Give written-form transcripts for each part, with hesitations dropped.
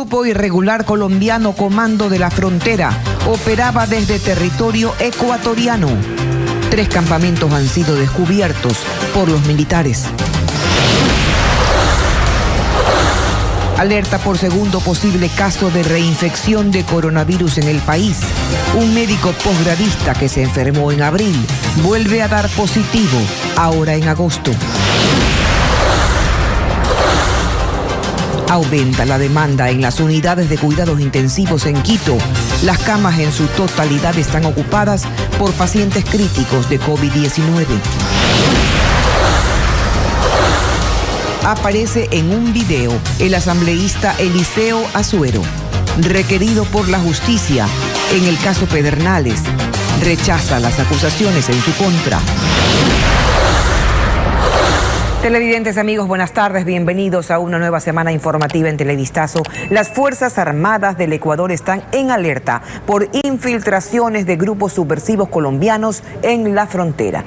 grupo irregular colombiano Comando de la Frontera operaba desde territorio ecuatoriano. 3 campamentos han sido descubiertos por los militares. Alerta por segundo posible caso de reinfección de coronavirus en el país. Un médico posgradista que se enfermó en abril vuelve a dar positivo ahora en agosto. Aumenta la demanda en las unidades de cuidados intensivos en Quito. Las camas en su totalidad están ocupadas por pacientes críticos de COVID-19. Aparece en un video el asambleísta Eliseo Azuero, requerido por la justicia en el caso Pedernales. Rechaza las acusaciones en su contra. Televidentes, amigos, buenas tardes. Bienvenidos a una nueva semana informativa en Televistazo. Las Fuerzas Armadas del Ecuador están en alerta por infiltraciones de grupos subversivos colombianos en la frontera.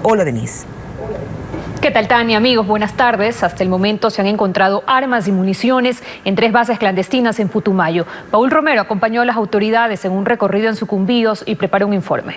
Hola, Denise. ¿Qué tal, Tania? Amigos, buenas tardes. Hasta el momento se han encontrado armas y municiones en 3 bases clandestinas en Putumayo. Paul Romero acompañó a las autoridades en un recorrido en Sucumbíos y preparó un informe.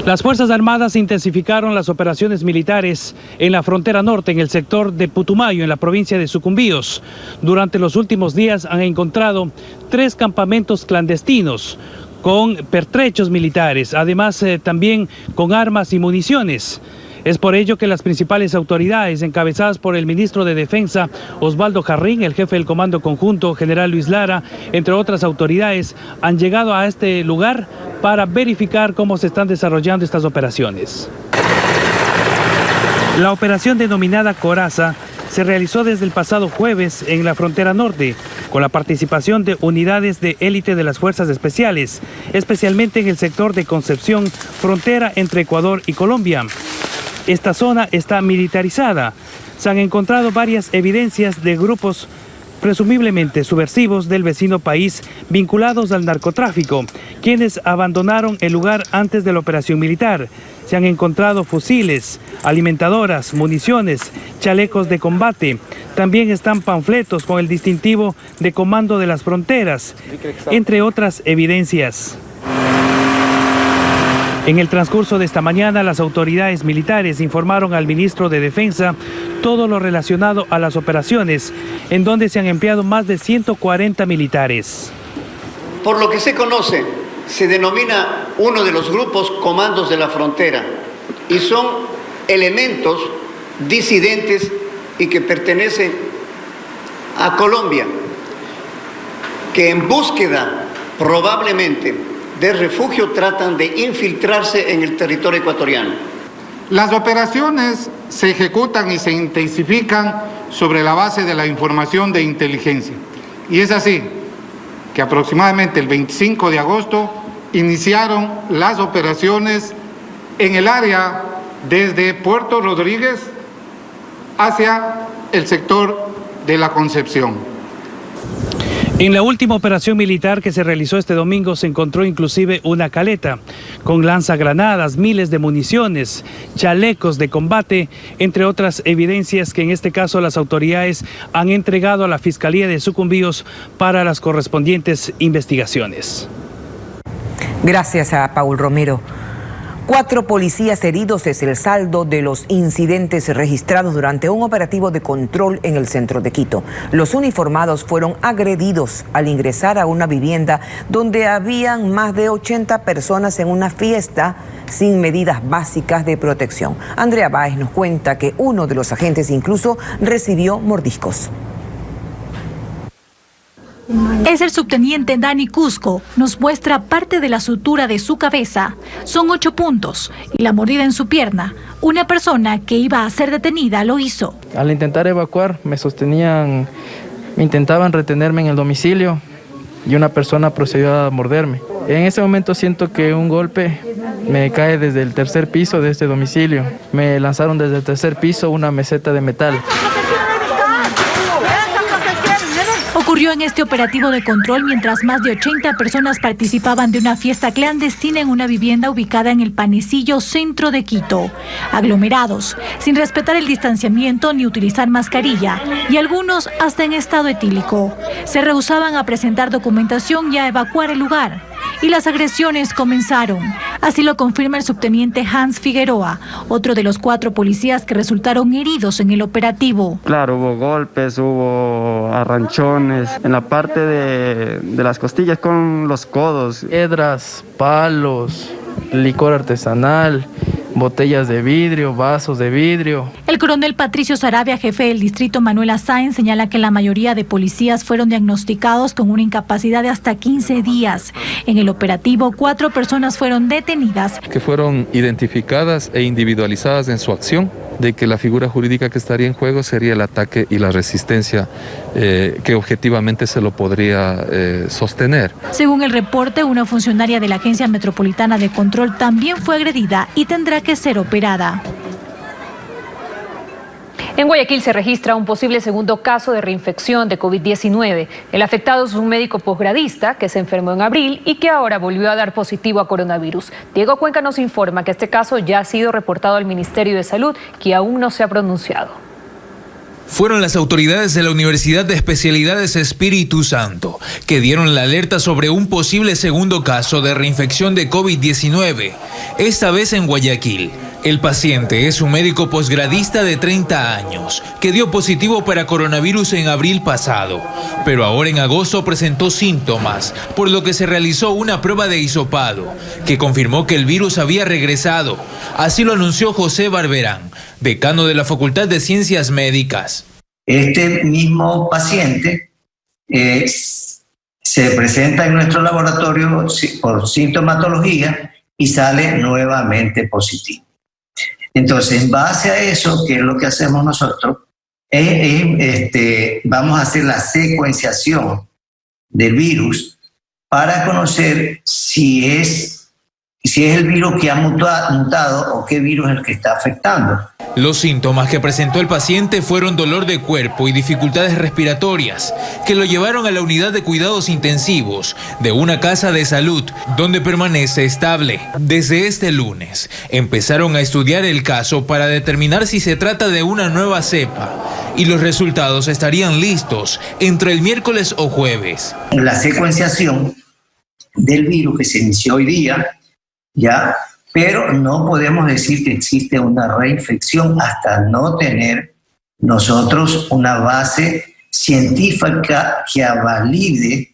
Las Fuerzas Armadas intensificaron las operaciones militares en la frontera norte, en el sector de Putumayo, en la provincia de Sucumbíos. Durante los últimos días han encontrado 3 campamentos clandestinos con pertrechos militares, además también con armas y municiones. Es por ello que las principales autoridades, encabezadas por el ministro de Defensa, Osvaldo Jarrín, el jefe del Comando Conjunto, general Luis Lara, entre otras autoridades, han llegado a este lugar para verificar cómo se están desarrollando estas operaciones. La operación denominada Coraza se realizó desde el pasado jueves en la frontera norte, con la participación de unidades de élite de las Fuerzas Especiales, especialmente en el sector de Concepción, frontera entre Ecuador y Colombia. Esta zona está militarizada. Se han encontrado varias evidencias de grupos presumiblemente subversivos del vecino país vinculados al narcotráfico, quienes abandonaron el lugar antes de la operación militar. Se han encontrado fusiles, alimentadoras, municiones, chalecos de combate. También están panfletos con el distintivo de Comando de las Fronteras, entre otras evidencias. En el transcurso de esta mañana, las autoridades militares informaron al ministro de Defensa todo lo relacionado a las operaciones, en donde se han empleado más de 140 militares. Por lo que se conoce, se denomina uno de los grupos Comandos de la Frontera y son elementos disidentes y que pertenecen a Colombia, que en búsqueda probablemente de refugio tratan de infiltrarse en el territorio ecuatoriano. Las operaciones se ejecutan y se intensifican sobre la base de la información de inteligencia. Y es así que aproximadamente el 25 de agosto iniciaron las operaciones en el área desde Puerto Rodríguez hacia el sector de la Concepción. En la última operación militar que se realizó este domingo se encontró inclusive una caleta con lanzagranadas, miles de municiones, chalecos de combate, entre otras evidencias que en este caso las autoridades han entregado a la Fiscalía de Sucumbíos para las correspondientes investigaciones. Gracias a Paul Romero. 4 policías heridos es el saldo de los incidentes registrados durante un operativo de control en el centro de Quito. Los uniformados fueron agredidos al ingresar a una vivienda donde habían más de 80 personas en una fiesta sin medidas básicas de protección. Andrea Báez nos cuenta que uno de los agentes incluso recibió mordiscos. Es el subteniente Dani Cusco. Nos muestra parte de la sutura de su cabeza. Son 8 puntos y la mordida en su pierna. Una persona que iba a ser detenida lo hizo. Al intentar evacuar, me intentaban retenerme en el domicilio y una persona procedió a morderme. En ese momento siento que un golpe me cae desde el 3er piso de este domicilio. Me lanzaron desde el 3er piso una meseta de metal. Ocurrió en este operativo de control mientras más de 80 personas participaban de una fiesta clandestina en una vivienda ubicada en el Panecillo, centro de Quito. Aglomerados, sin respetar el distanciamiento ni utilizar mascarilla, y algunos hasta en estado etílico. Se rehusaban a presentar documentación y a evacuar el lugar. Y las agresiones comenzaron. Así lo confirma el subteniente Hans Figueroa, otro de los 4 policías que resultaron heridos en el operativo. Claro, hubo golpes, hubo arranchones en la parte de las costillas con los codos. Piedras, palos, licor artesanal, botellas de vidrio, vasos de vidrio. El coronel Patricio Sarabia, jefe del distrito Manuela Sáenz, señala que la mayoría de policías fueron diagnosticados con una incapacidad de hasta 15 días. En el operativo, 4 personas fueron detenidas. Que fueron identificadas e individualizadas en su acción, de que la figura jurídica que estaría en juego sería el ataque y la resistencia que objetivamente se lo podría sostener. Según el reporte, una funcionaria de la Agencia Metropolitana de Control también fue agredida y tendrá que ser operada. En Guayaquil se registra un posible segundo caso de reinfección de COVID-19. El afectado es un médico posgradista que se enfermó en abril y que ahora volvió a dar positivo a coronavirus. Diego Cuenca nos informa que este caso ya ha sido reportado al Ministerio de Salud, que aún no se ha pronunciado. Fueron las autoridades de la Universidad de Especialidades Espíritu Santo que dieron la alerta sobre un posible segundo caso de reinfección de COVID-19, esta vez en Guayaquil. El paciente es un médico posgradista de 30 años que dio positivo para coronavirus en abril pasado, pero ahora en agosto presentó síntomas, por lo que se realizó una prueba de hisopado que confirmó que el virus había regresado. Así lo anunció José Barberán, decano de la Facultad de Ciencias Médicas. Este mismo paciente se presenta en nuestro laboratorio por sintomatología y sale nuevamente positivo. Entonces, en base a eso, ¿qué es lo que hacemos nosotros? Vamos a hacer la secuenciación del virus para conocer si es el virus que ha mutado o qué virus es el que está afectando. Los síntomas que presentó el paciente fueron dolor de cuerpo y dificultades respiratorias, que lo llevaron a la unidad de cuidados intensivos de una casa de salud, donde permanece estable. Desde este lunes, empezaron a estudiar el caso para determinar si se trata de una nueva cepa, y los resultados estarían listos entre el miércoles o jueves. La secuenciación del virus que se inició hoy día, ya, pero no podemos decir que existe una reinfección hasta no tener nosotros una base científica que avalide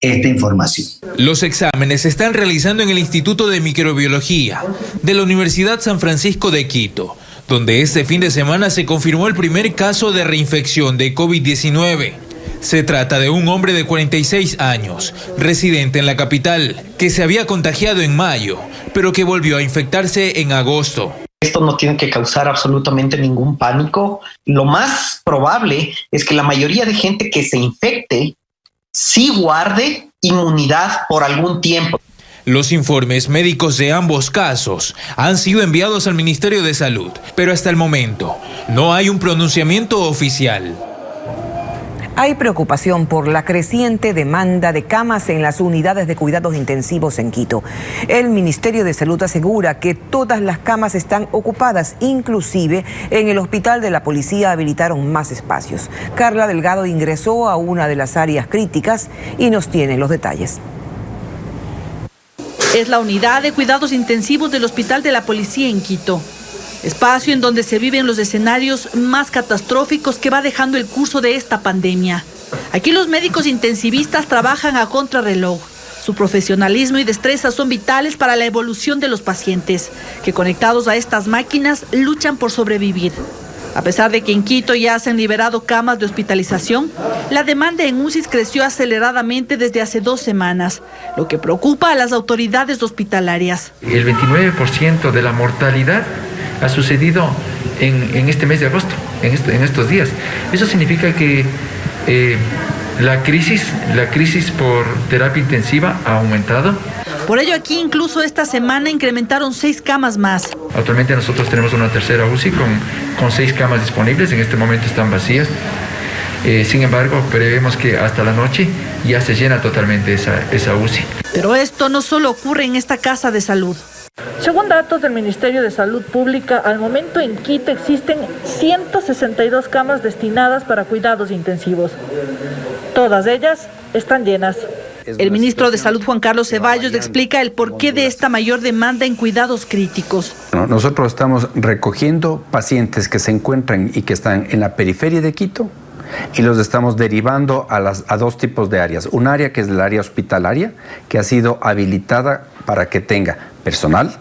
esta información. Los exámenes se están realizando en el Instituto de Microbiología de la Universidad San Francisco de Quito, donde este fin de semana se confirmó el primer caso de reinfección de COVID-19. Se trata de un hombre de 46 años, residente en la capital, que se había contagiado en mayo, pero que volvió a infectarse en agosto. Esto no tiene que causar absolutamente ningún pánico. Lo más probable es que la mayoría de gente que se infecte sí guarde inmunidad por algún tiempo. Los informes médicos de ambos casos han sido enviados al Ministerio de Salud, pero hasta el momento no hay un pronunciamiento oficial. Hay preocupación por la creciente demanda de camas en las unidades de cuidados intensivos en Quito. El Ministerio de Salud asegura que todas las camas están ocupadas, inclusive en el hospital de la policía habilitaron más espacios. Carla Delgado ingresó a una de las áreas críticas y nos tiene los detalles. Es la unidad de cuidados intensivos del hospital de la policía en Quito. Espacio en donde se viven los escenarios más catastróficos que va dejando el curso de esta pandemia. Aquí los médicos intensivistas trabajan a contrarreloj. Su profesionalismo y destreza son vitales para la evolución de los pacientes, que conectados a estas máquinas luchan por sobrevivir. A pesar de que en Quito ya se han liberado camas de hospitalización, la demanda en UCIs creció aceleradamente desde hace 2 semanas, lo que preocupa a las autoridades hospitalarias. El 29% de la mortalidad ha sucedido en este mes de agosto, en estos días. Eso significa que la crisis por terapia intensiva ha aumentado. Por ello aquí incluso esta semana incrementaron 6 camas más. Actualmente nosotros tenemos una tercera UCI con 6 camas disponibles, en este momento están vacías. Sin embargo, prevemos que hasta la noche ya se llena totalmente esa UCI. Pero esto no solo ocurre en esta casa de salud. Según datos del Ministerio de Salud Pública, al momento en Quito existen 162 camas destinadas para cuidados intensivos. Todas ellas están llenas. El ministro de Salud, Juan Carlos Ceballos, explica el porqué de esta mayor demanda en cuidados críticos. Nosotros estamos recogiendo pacientes que se encuentran y que están en la periferia de Quito y los estamos derivando a dos tipos de áreas. Un área que es el área hospitalaria, que ha sido habilitada para que tenga personal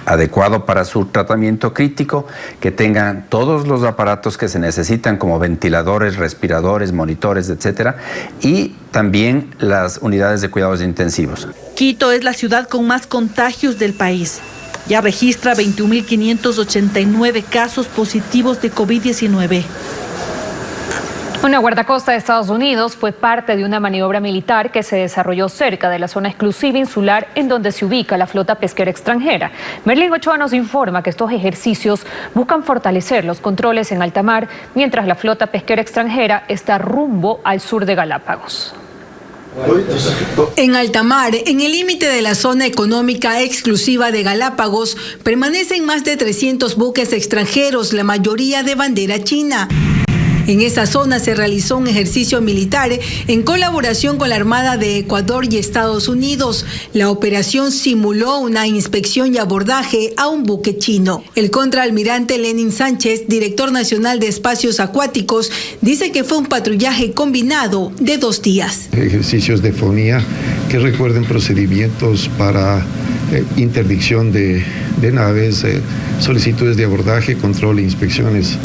adecuado para su tratamiento crítico, que tengan todos los aparatos que se necesitan como ventiladores, respiradores, monitores, etcétera, y también las unidades de cuidados intensivos. Quito es la ciudad con más contagios del país. Ya registra 21.589 casos positivos de COVID-19. Una guardacosta de Estados Unidos fue parte de una maniobra militar que se desarrolló cerca de la zona exclusiva insular en donde se ubica la flota pesquera extranjera. Merlin Ochoa nos informa que estos ejercicios buscan fortalecer los controles en alta mar, mientras la flota pesquera extranjera está rumbo al sur de Galápagos. En alta mar, en el límite de la zona económica exclusiva de Galápagos, permanecen más de 300 buques extranjeros, la mayoría de bandera china. En esa zona se realizó un ejercicio militar en colaboración con la Armada de Ecuador y Estados Unidos. La operación simuló una inspección y abordaje a un buque chino. El contraalmirante Lenin Sánchez, director nacional de espacios acuáticos, dice que fue un patrullaje combinado de 2 días. Ejercicios de fonía que recuerden procedimientos para interdicción de naves, solicitudes de abordaje, control e inspecciones.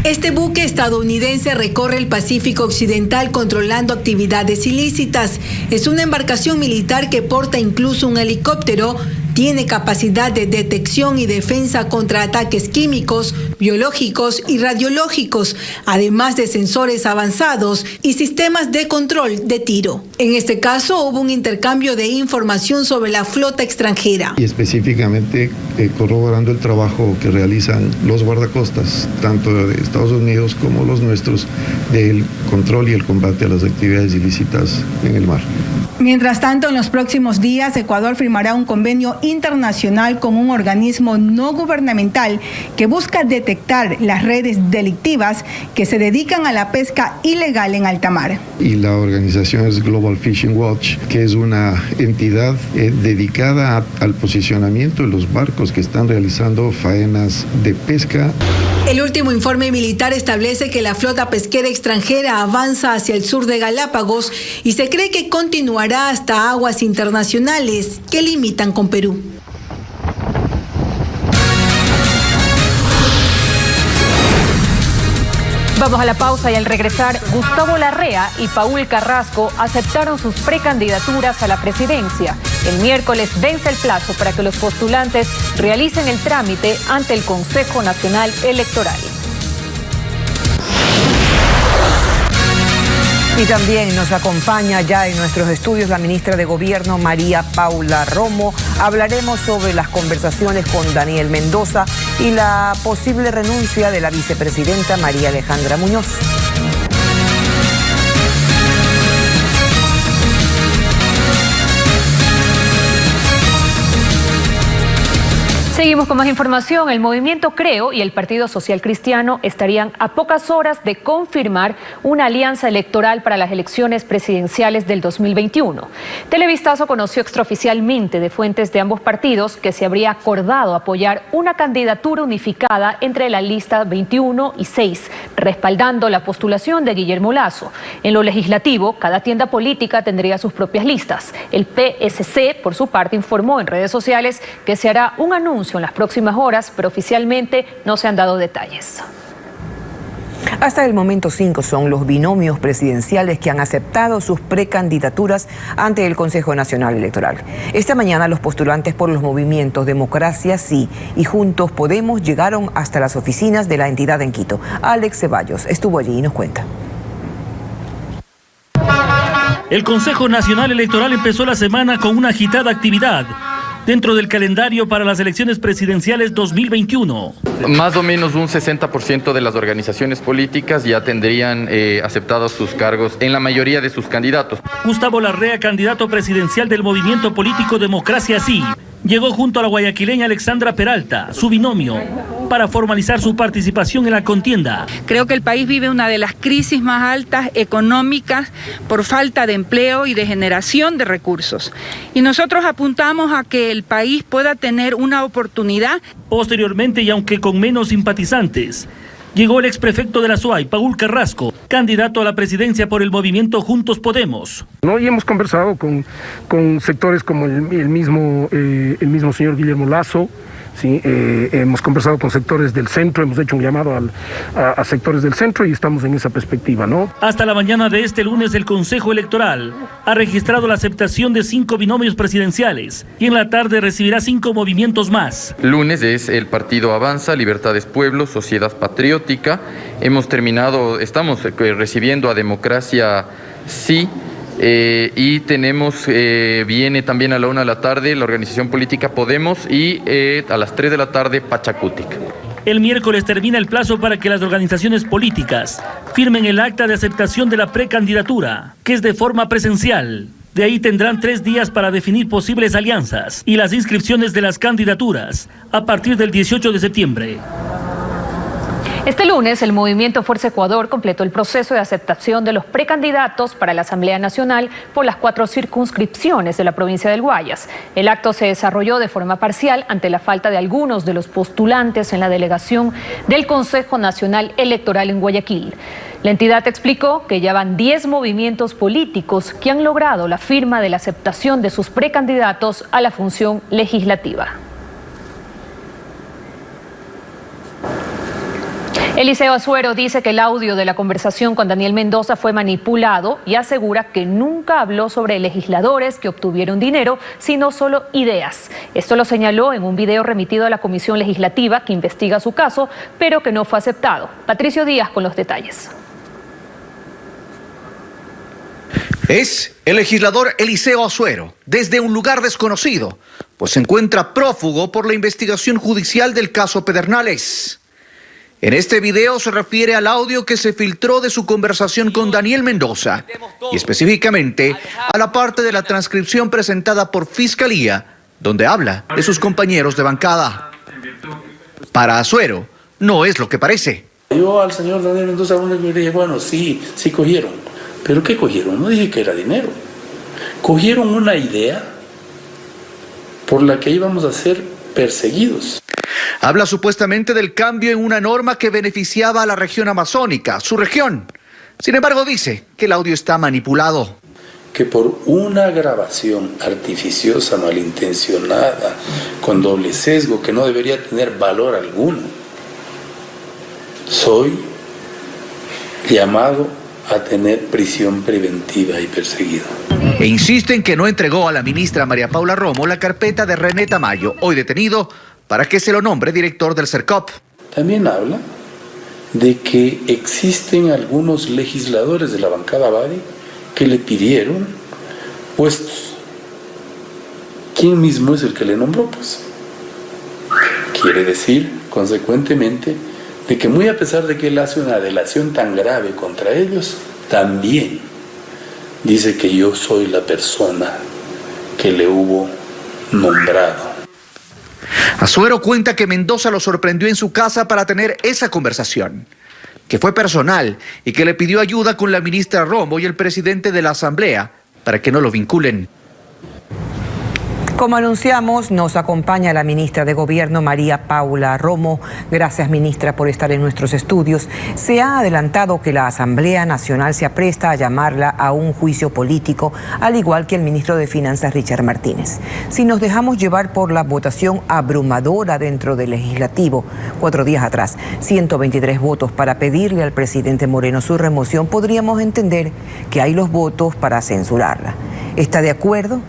Este buque estadounidense recorre el Pacífico Occidental controlando actividades ilícitas. Es una embarcación militar que porta incluso un helicóptero. Tiene capacidad de detección y defensa contra ataques químicos, biológicos y radiológicos, además de sensores avanzados y sistemas de control de tiro. En este caso hubo un intercambio de información sobre la flota extranjera. Y específicamente corroborando el trabajo que realizan los guardacostas, tanto de Estados Unidos como los nuestros, del control y el combate a las actividades ilícitas en el mar. Mientras tanto, en los próximos días, Ecuador firmará un convenio internacional con un organismo no gubernamental que busca detectar las redes delictivas que se dedican a la pesca ilegal en alta mar. Y la organización es Global Fishing Watch, que es una entidad dedicada al posicionamiento de los barcos que están realizando faenas de pesca. El último informe militar establece que la flota pesquera extranjera avanza hacia el sur de Galápagos y se cree que continuará hasta aguas internacionales que limitan con Perú. Vamos a la pausa y al regresar, Gustavo Larrea y Paul Carrasco aceptaron sus precandidaturas a la presidencia. El miércoles vence el plazo para que los postulantes realicen el trámite ante el Consejo Nacional Electoral. Y también nos acompaña ya en nuestros estudios la ministra de Gobierno, María Paula Romo. Hablaremos sobre las conversaciones con Daniel Mendoza y la posible renuncia de la vicepresidenta María Alejandra Muñoz. Seguimos con más información. El movimiento Creo y el Partido Social Cristiano estarían a pocas horas de confirmar una alianza electoral para las elecciones presidenciales del 2021. Televistazo conoció extraoficialmente de fuentes de ambos partidos que se habría acordado apoyar una candidatura unificada entre la lista 21 y 6, respaldando la postulación de Guillermo Lasso. En lo legislativo, cada tienda política tendría sus propias listas. El PSC, por su parte, informó en redes sociales que se hará un anuncio en las próximas horas, pero oficialmente no se han dado detalles. Hasta el momento 5 son los binomios presidenciales que han aceptado sus precandidaturas ante el Consejo Nacional Electoral. Esta mañana los postulantes por los movimientos Democracia Sí y Juntos Podemos llegaron hasta las oficinas de la entidad en Quito. Alex Ceballos estuvo allí y nos cuenta. El Consejo Nacional Electoral empezó la semana con una agitada actividad. dentro del calendario para las elecciones presidenciales 2021. Más o menos un 60% de las organizaciones políticas ya tendrían aceptados sus cargos en la mayoría de sus candidatos. Gustavo Larrea, candidato presidencial del movimiento político Democracia Sí, llegó junto a la guayaquileña Alexandra Peralta, su binomio, para formalizar su participación en la contienda. Creo que el país vive una de las crisis más altas económicas por falta de empleo y de generación de recursos. Y nosotros apuntamos a que el país pueda tener una oportunidad. Posteriormente, y aunque con menos simpatizantes, llegó el exprefecto de la SUAY, Paul Carrasco, candidato a la presidencia por el movimiento Juntos Podemos. Y hemos conversado con sectores como el mismo señor Guillermo Lasso. Sí, hemos conversado con sectores del centro, hemos hecho un llamado a sectores del centro y estamos en esa perspectiva, ¿no? Hasta la mañana de este lunes, el Consejo Electoral ha registrado la aceptación de 5 binomios presidenciales y en la tarde recibirá 5 movimientos más. Lunes es el Partido Avanza, Libertades Pueblo, Sociedad Patriótica. Estamos recibiendo a Democracia Sí. Y viene también a la 1 de la tarde la organización política Podemos y a las 3 de la tarde Pachacutic. El miércoles termina el plazo para que las organizaciones políticas firmen el acta de aceptación de la precandidatura, que es de forma presencial. De ahí tendrán 3 días para definir posibles alianzas y las inscripciones de las candidaturas a partir del 18 de septiembre. Este lunes, el movimiento Fuerza Ecuador completó el proceso de aceptación de los precandidatos para la Asamblea Nacional por las 4 circunscripciones de la provincia del Guayas. El acto se desarrolló de forma parcial ante la falta de algunos de los postulantes en la delegación del Consejo Nacional Electoral en Guayaquil. La entidad explicó que ya van 10 movimientos políticos que han logrado la firma de la aceptación de sus precandidatos a la función legislativa. Eliseo Azuero dice que el audio de la conversación con Daniel Mendoza fue manipulado y asegura que nunca habló sobre legisladores que obtuvieron dinero, sino solo ideas. Esto lo señaló en un video remitido a la Comisión Legislativa que investiga su caso, pero que no fue aceptado. Patricio Díaz con los detalles. Es el legislador Eliseo Azuero, desde un lugar desconocido, pues se encuentra prófugo por la investigación judicial del caso Pedernales. En este video se refiere al audio que se filtró de su conversación con Daniel Mendoza y específicamente a la parte de la transcripción presentada por Fiscalía, donde habla de sus compañeros de bancada. Para Azuero, no es lo que parece. Yo al señor Daniel Mendoza le dije, bueno, sí cogieron. ¿Pero qué cogieron? No dije que era dinero. Cogieron una idea por la que íbamos a ser perseguidos. Habla supuestamente del cambio en una norma que beneficiaba a la región amazónica, su región. Sin embargo, dice que el audio está manipulado. Que por una grabación artificiosa, malintencionada, con doble sesgo, que no debería tener valor alguno, soy llamado a tener prisión preventiva y perseguido. E insisten que no entregó a la ministra María Paula Romo la carpeta de René Tamayo, hoy detenido, para que se lo nombre director del CERCOP. También habla de que existen algunos legisladores de la bancada Abadi que le pidieron puestos. ¿Quién mismo es el que le nombró? Pues quiere decir, consecuentemente, de que muy a pesar de que él hace una delación tan grave contra ellos, también dice que yo soy la persona que le hubo nombrado. Azuero cuenta que Mendoza lo sorprendió en su casa para tener esa conversación, que fue personal y que le pidió ayuda con la ministra Romo y el presidente de la Asamblea para que no lo vinculen. Como anunciamos, nos acompaña la ministra de Gobierno, María Paula Romo. Gracias, ministra, por estar en nuestros estudios. Se ha adelantado que la Asamblea Nacional se apresta a llamarla a un juicio político, al igual que el ministro de Finanzas, Richard Martínez. Si nos dejamos llevar por la votación abrumadora dentro del Legislativo, 4 días atrás, 123 votos para pedirle al presidente Moreno su remoción, podríamos entender que hay los votos para censurarla. ¿Está de acuerdo?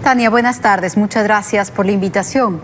Tania, buenas tardes. Muchas gracias por la invitación.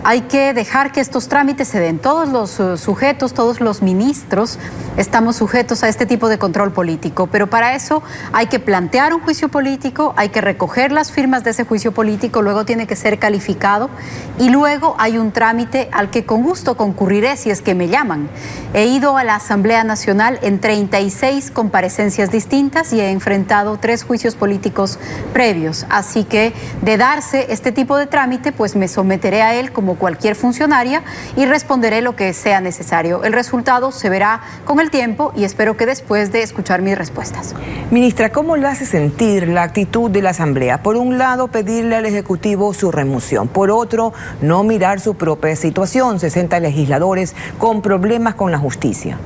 hay que dejar que estos trámites se den. Todos los sujetos, todos los ministros estamos sujetos a este tipo de control político, pero para eso hay que plantear un juicio político, hay que recoger las firmas de ese juicio político, luego tiene que ser calificado y luego hay un trámite al que con gusto concurriré si es que me llaman. He ido a la Asamblea Nacional en 36 comparecencias distintas y he enfrentado 3 juicios políticos previos, así que de darse este tipo de trámite, pues me someteré a él como cualquier funcionaria y responderé lo que sea necesario. El resultado se verá con el tiempo y espero que después de escuchar mis respuestas. Ministra, ¿cómo le hace sentir la actitud de la Asamblea? Por un lado, pedirle al Ejecutivo su remoción. Por otro, no mirar su propia situación. 60 legisladores con problemas con la justicia.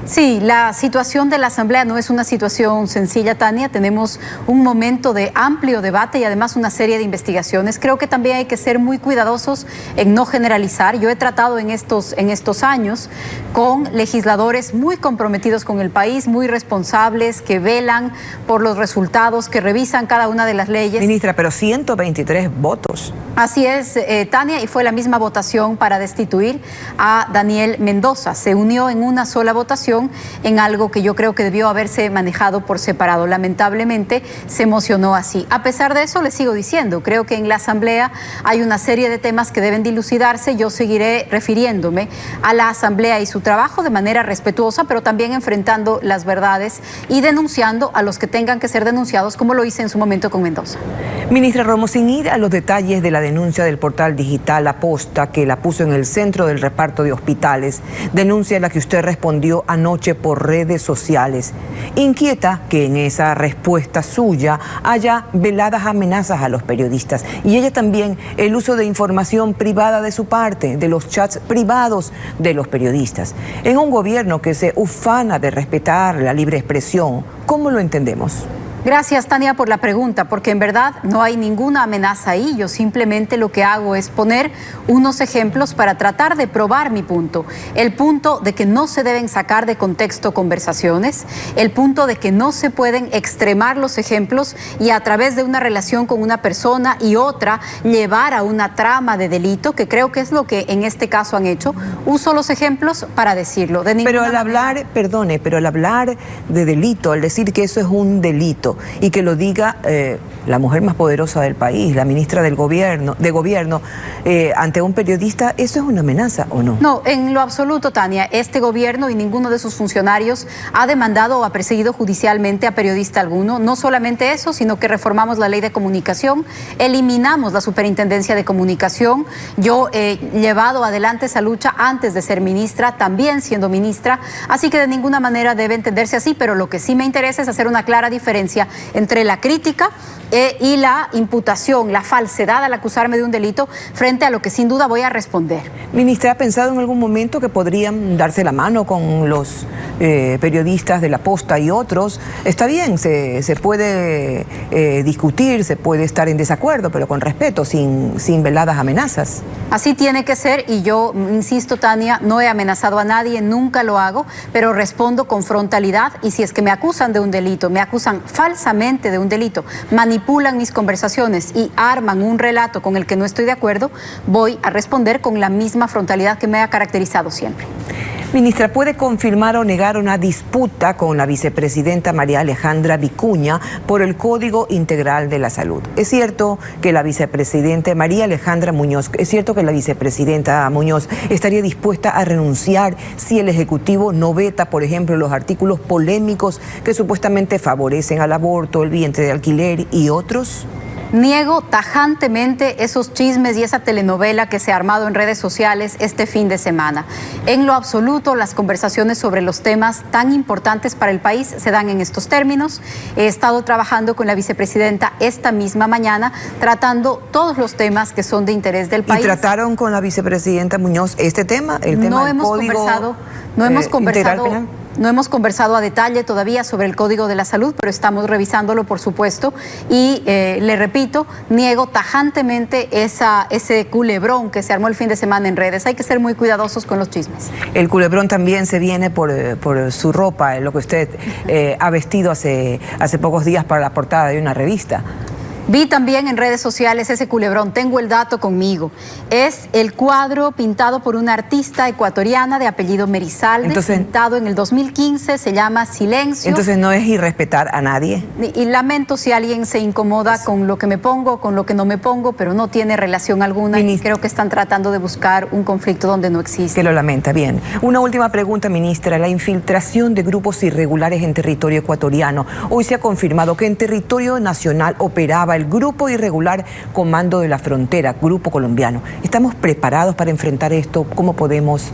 Sí, la situación de la Asamblea no es una situación sencilla, Tania. Tenemos un momento de amplio debate y además una serie de investigaciones. Creo que también hay que ser muy cuidadosos en no generalizar. Yo he tratado en estos años con legisladores muy comprometidos con el país, muy responsables, que velan por los resultados, que revisan cada una de las leyes. Ministra, pero 123 votos. Así es, Tania, y fue la misma votación para destituir a Daniel Mendoza. Se unió en una sola votación en algo que yo creo que debió haberse manejado por separado. Lamentablemente se emocionó así. A pesar de eso, le sigo diciendo, creo que en la Asamblea hay una serie de temas que deben dilucidarse. Yo seguiré refiriéndome a la Asamblea y su trabajo de manera respetuosa, pero también enfrentando las verdades y denunciando a los que tengan que ser denunciados, como lo hice en su momento con Mendoza. Ministra Romo, sin ir a los detalles de la denuncia del portal digital La Posta, que la puso en el centro del reparto de hospitales, denuncia a la que usted respondió anoche por redes sociales. Inquieta que en esa respuesta suya haya veladas amenazas a los periodistas y ella también el uso de información privada de su parte, de los chats privados de los periodistas. En un gobierno que se ufana de respetar la libre expresión, ¿cómo lo entendemos? Gracias, Tania, por la pregunta, porque en verdad no hay ninguna amenaza ahí. Yo simplemente lo que hago es poner unos ejemplos para tratar de probar mi punto. El punto de que no se deben sacar de contexto conversaciones, el punto de que no se pueden extremar los ejemplos y a través de una relación con una persona y otra llevar a una trama de delito, que creo que es lo que en este caso han hecho. Uso los ejemplos para decirlo. Pero al hablar, perdone, pero al hablar de delito, al decir que eso es un delito, y que lo diga la mujer más poderosa del país, la ministra de gobierno, ante un periodista, ¿eso es una amenaza o no? No, en lo absoluto, Tania. Este gobierno y ninguno de sus funcionarios ha demandado o ha perseguido judicialmente a periodista alguno. No solamente eso, sino que reformamos la ley de comunicación, eliminamos la superintendencia de comunicación. Yo he llevado adelante esa lucha antes de ser ministra, también siendo ministra, así que de ninguna manera debe entenderse así, pero lo que sí me interesa es hacer una clara diferencia entre la crítica y la imputación, la falsedad al acusarme de un delito frente a lo que sin duda voy a responder. Ministra, ¿ha pensado en algún momento que podrían darse la mano con los periodistas de La Posta y otros? Está bien, se puede discutir, se puede estar en desacuerdo, pero con respeto, sin veladas amenazas. Así tiene que ser y yo insisto, Tania, no he amenazado a nadie, nunca lo hago, pero respondo con frontalidad y si es que me acusan de un delito, me acusan falsamente de un delito, manipulan mis conversaciones y arman un relato con el que no estoy de acuerdo, voy a responder con la misma frontalidad que me ha caracterizado siempre. Ministra, ¿puede confirmar o negar una disputa con la vicepresidenta María Alejandra Vicuña por el Código Integral de la Salud? Es cierto que la vicepresidenta María Alejandra Muñoz, estaría dispuesta a renunciar si el Ejecutivo no veta, por ejemplo, los artículos polémicos que supuestamente favorecen al aborto, el vientre de alquiler y otros. Niego tajantemente esos chismes y esa telenovela que se ha armado en redes sociales este fin de semana. En lo absoluto, las conversaciones sobre los temas tan importantes para el país se dan en estos términos. He estado trabajando con la vicepresidenta esta misma mañana, tratando todos los temas que son de interés del país. ¿Y trataron con la vicepresidenta Muñoz este tema, el tema del Código Integral Penal? No hemos conversado a detalle todavía sobre el Código de la Salud, pero estamos revisándolo, por supuesto. Y le repito, niego tajantemente ese culebrón que se armó el fin de semana en redes. Hay que ser muy cuidadosos con los chismes. El culebrón también se viene por su ropa, lo que usted ha vestido hace pocos días para la portada de una revista. Vi también en redes sociales ese culebrón, tengo el dato conmigo. Es el cuadro pintado por una artista ecuatoriana de apellido Merizalde, pintado en el 2015, se llama Silencio. Entonces no es irrespetar a nadie. Y lamento si alguien se incomoda con lo que me pongo, con lo que no me pongo, pero no tiene relación alguna. Y creo que están tratando de buscar un conflicto donde no existe. Que lo lamenta, bien. Una última pregunta, ministra. La infiltración de grupos irregulares en territorio ecuatoriano. Hoy se ha confirmado que en territorio nacional operaba el Grupo Irregular Comando de la Frontera, Grupo Colombiano. ¿Estamos preparados para enfrentar esto? ¿Cómo podemos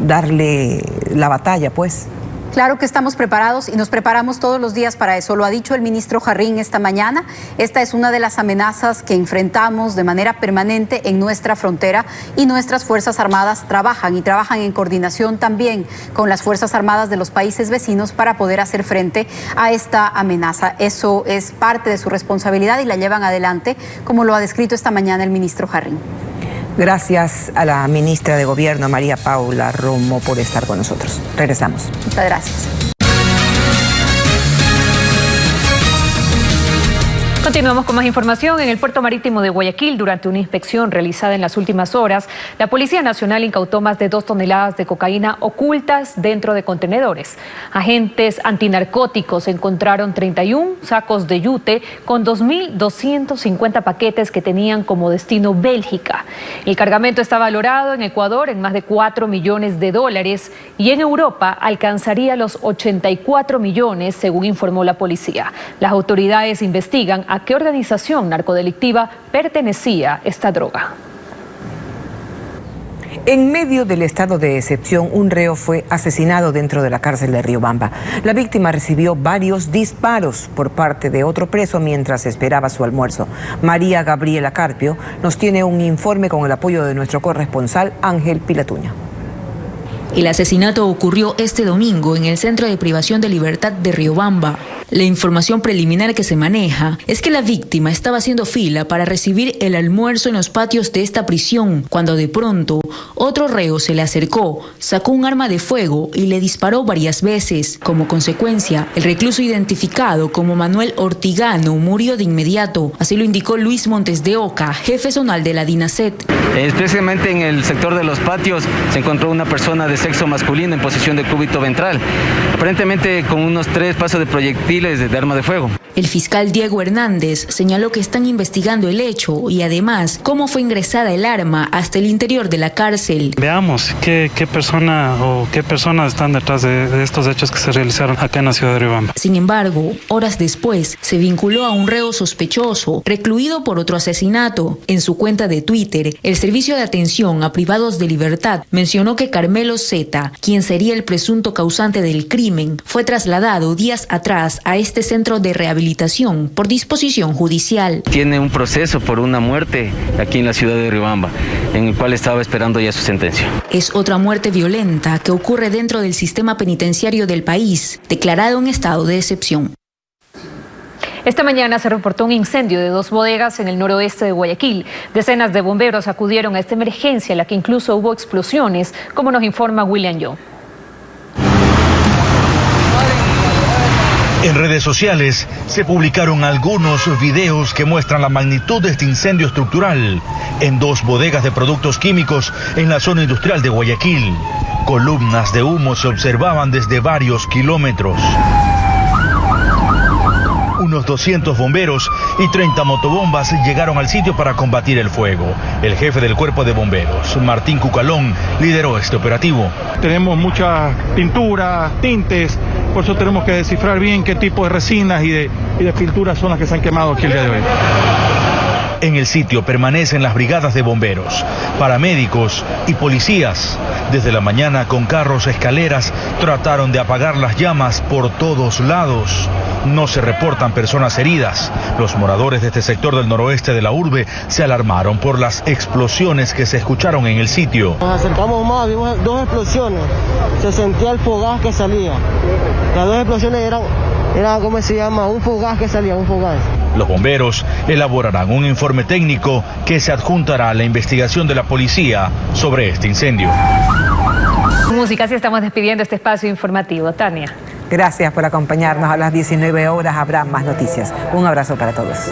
darle la batalla, pues? Claro que estamos preparados y nos preparamos todos los días para eso. Lo ha dicho el ministro Jarrín esta mañana. Esta es una de las amenazas que enfrentamos de manera permanente en nuestra frontera y nuestras Fuerzas Armadas trabajan en coordinación también con las Fuerzas Armadas de los países vecinos para poder hacer frente a esta amenaza. Eso es parte de su responsabilidad y la llevan adelante, como lo ha descrito esta mañana el ministro Jarrín. Gracias a la ministra de Gobierno, María Paula Romo, por estar con nosotros. Regresamos. Muchas gracias. Continuamos con más información. En el puerto marítimo de Guayaquil, durante una inspección realizada en las últimas horas, la Policía Nacional incautó más de 2 toneladas de cocaína ocultas dentro de contenedores. Agentes antinarcóticos encontraron 31 sacos de yute con 2.250 paquetes que tenían como destino Bélgica. El cargamento está valorado en Ecuador en más de $4 millones y en Europa alcanzaría los 84 millones, según informó la policía. Las autoridades investigan a qué organización narcodelictiva pertenecía esta droga. En medio del estado de excepción, un reo fue asesinado dentro de la cárcel de Riobamba. La víctima recibió varios disparos por parte de otro preso mientras esperaba su almuerzo. María Gabriela Carpio nos tiene un informe con el apoyo de nuestro corresponsal Ángel Pilatuña. El asesinato ocurrió este domingo en el Centro de Privación de Libertad de Riobamba. La información preliminar que se maneja es que la víctima estaba haciendo fila para recibir el almuerzo en los patios de esta prisión, cuando de pronto otro reo se le acercó, sacó un arma de fuego y le disparó varias veces. Como consecuencia, el recluso identificado como Manuel Ortigano murió de inmediato. Así lo indicó Luis Montes de Oca, jefe zonal de la DINASET. Especialmente en el sector de los patios se encontró una persona de sexo masculino en posición de cúbito ventral, aparentemente con unos 3 pasos de proyectiles de arma de fuego. El fiscal Diego Hernández señaló que están investigando el hecho y además cómo fue ingresada el arma hasta el interior de la cárcel. Veamos qué persona o qué personas están detrás de estos hechos que se realizaron acá en la ciudad de Riobamba. Sin embargo, horas después se vinculó a un reo sospechoso recluido por otro asesinato. En su cuenta de Twitter, el Servicio de Atención a Privados de Libertad mencionó que Carmelo Z, quien sería el presunto causante del crimen, fue trasladado días atrás a este centro de rehabilitación por disposición judicial. Tiene un proceso por una muerte aquí en la ciudad de Riobamba, en el cual estaba esperando ya su sentencia. Es otra muerte violenta que ocurre dentro del sistema penitenciario del país, declarado en estado de excepción. Esta mañana se reportó un incendio de 2 bodegas en el noroeste de Guayaquil. Decenas de bomberos acudieron a esta emergencia, en la que incluso hubo explosiones, como nos informa William Yo. En redes sociales se publicaron algunos videos que muestran la magnitud de este incendio estructural en 2 bodegas de productos químicos en la zona industrial de Guayaquil. Columnas de humo se observaban desde varios kilómetros. Unos 200 bomberos y 30 motobombas llegaron al sitio para combatir el fuego. El jefe del cuerpo de bomberos, Martín Cucalón, lideró este operativo. Tenemos mucha pintura, tintes, por eso tenemos que descifrar bien qué tipo de resinas y de pinturas son las que se han quemado aquí el día de hoy. En el sitio permanecen las brigadas de bomberos, paramédicos y policías. Desde la mañana, con carros, escaleras, trataron de apagar las llamas por todos lados. No se reportan personas heridas. Los moradores de este sector del noroeste de la urbe se alarmaron por las explosiones que se escucharon en el sitio. Nos acercamos más, vimos 2 explosiones. Se sentía el fogaz que salía. Las 2 explosiones eran ¿cómo se llama? Un fogaz que salía, un fogaz. Los bomberos elaborarán un informe técnico que se adjuntará a la investigación de la policía sobre este incendio. Música, así estamos despidiendo este espacio informativo. Tania. Gracias por acompañarnos. A las 19 horas habrá más noticias. Un abrazo para todos.